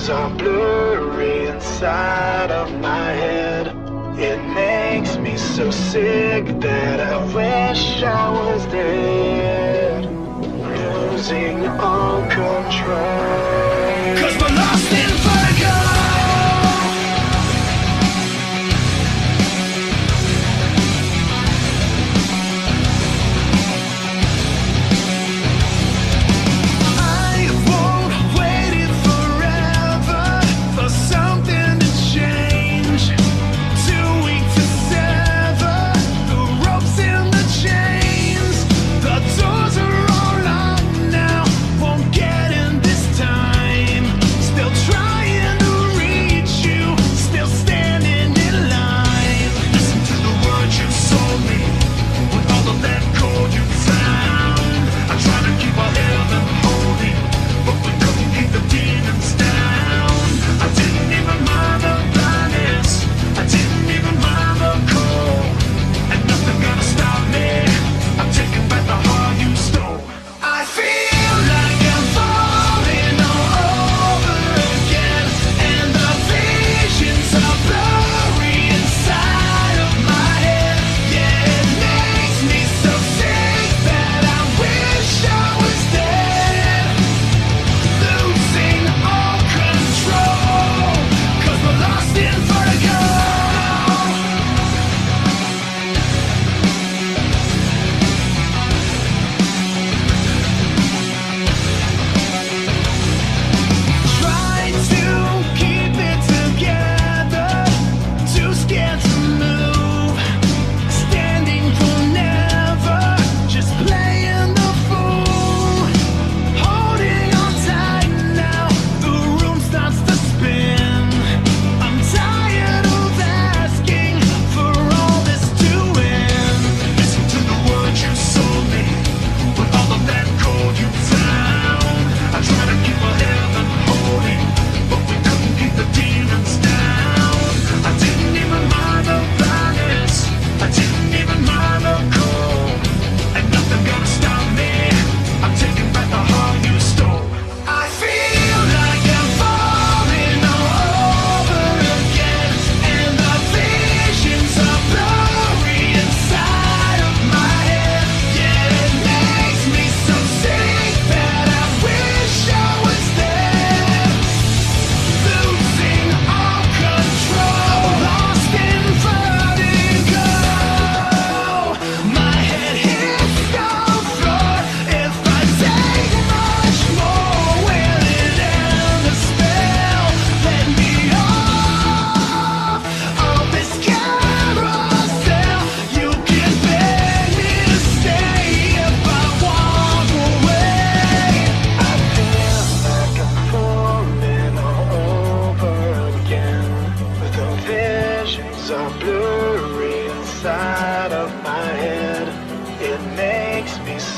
visions are blurry inside of my head. It makes me so sick that I wish I was dead, losing all control. 'Cause we're lost in vertigo.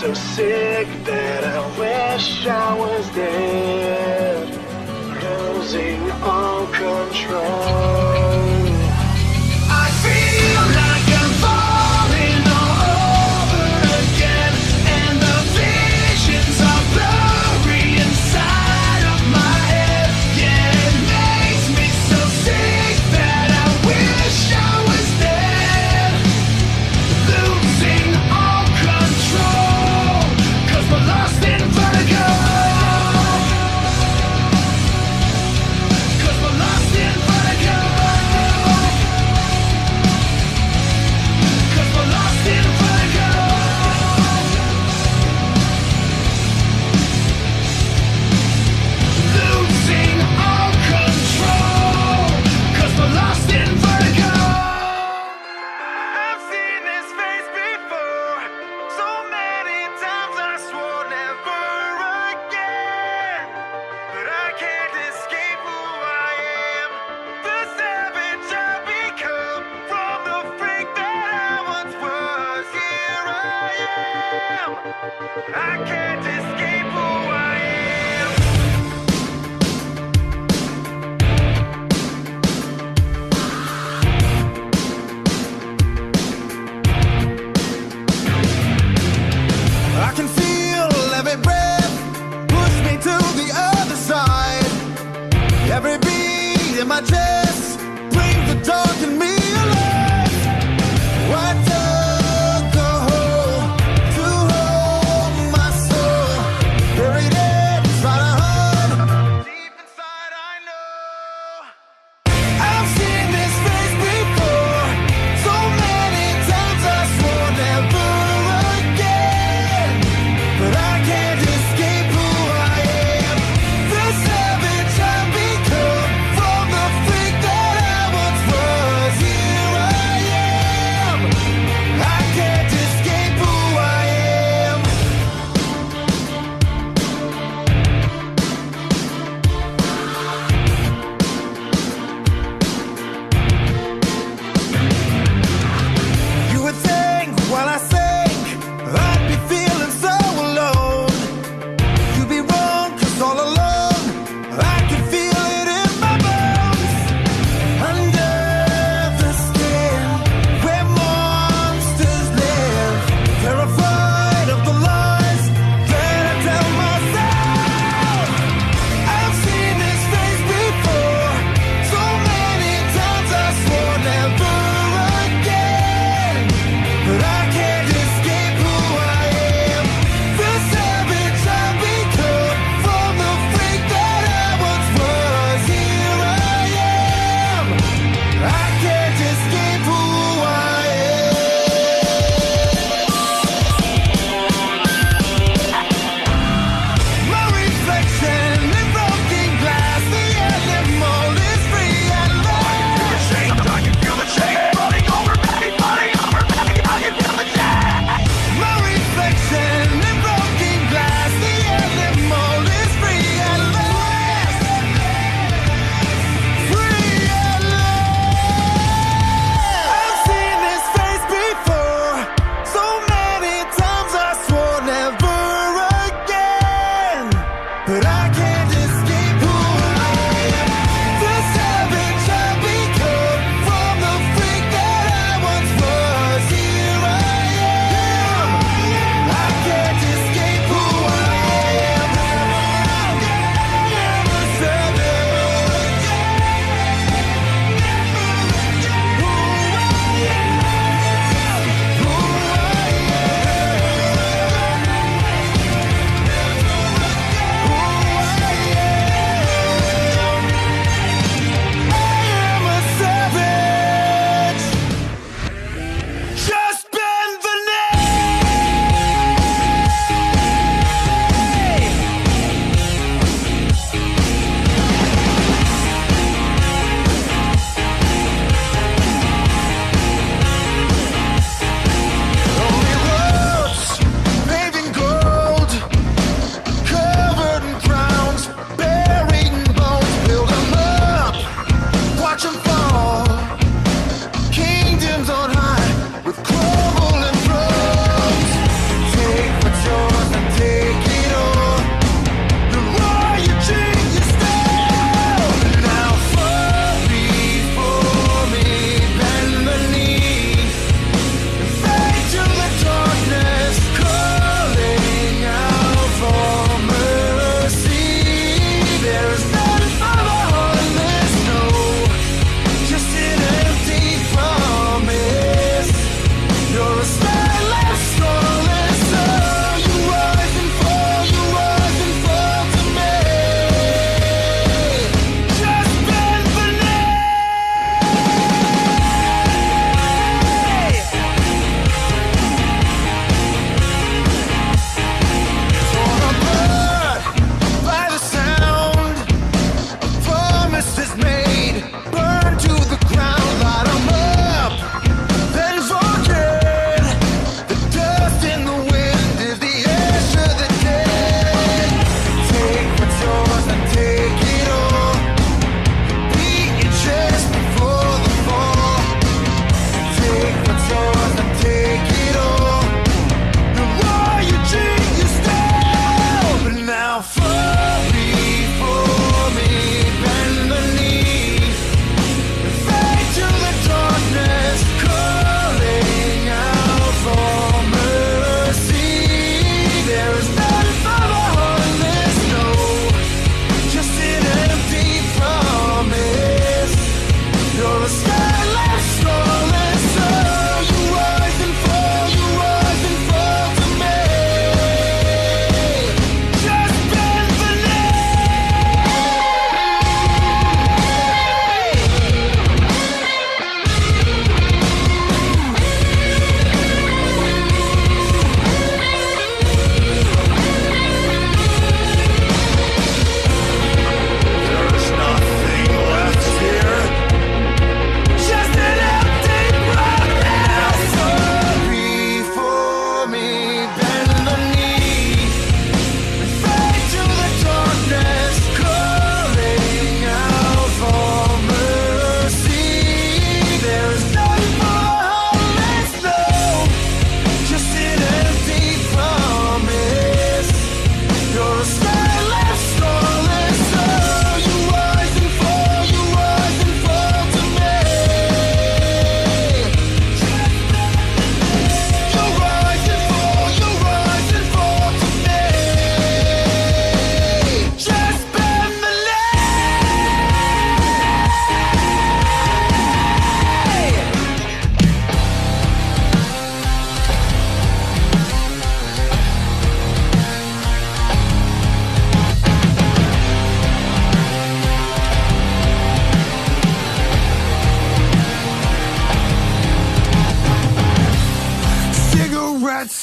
So sick that I wish I was dead, losing all control. I feel like I'm falling all over again, and the visions are blurry inside of my head. Yeah, it makes me so sick that I wish I was dead, losing all control. We're lost in vertigo. 'Cause we're lost in vertigo. 'Cause we're lost in vertigo. Losing all control. 'Cause we're lost in vertigo. I've seen this face before so many times. I swore never again, but I can't escape who I am. The savage I've become from the freak that I once was. Here I am. I can't escape who I am. I can feel every breath push me to the other side.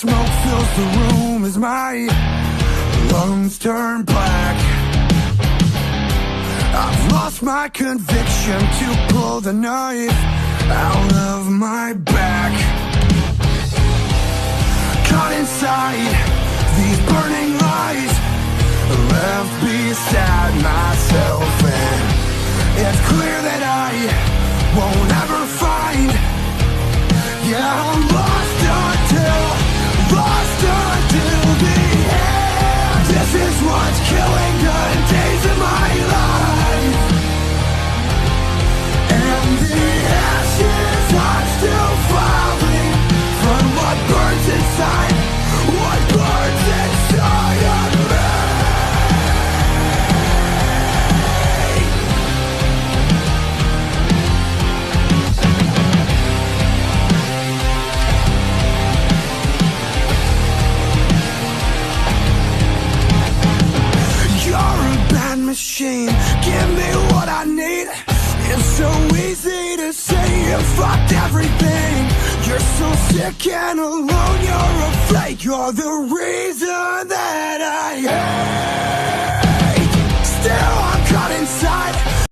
smoke fills the room as my lungs turn black. I've lost my conviction to pull the knife out of my back. Caught inside these burning lies, left beside myself, and it's clear that I won't ever find. Yeah, I'm lost until the end. This is what's killing the days of my life, and the ashes are still falling from what burns inside, what burns inside of me. Machine, give me what I need. It's so easy to say you fucked everything. You're so sick and alone, you're a flake. You're the reason that I hate.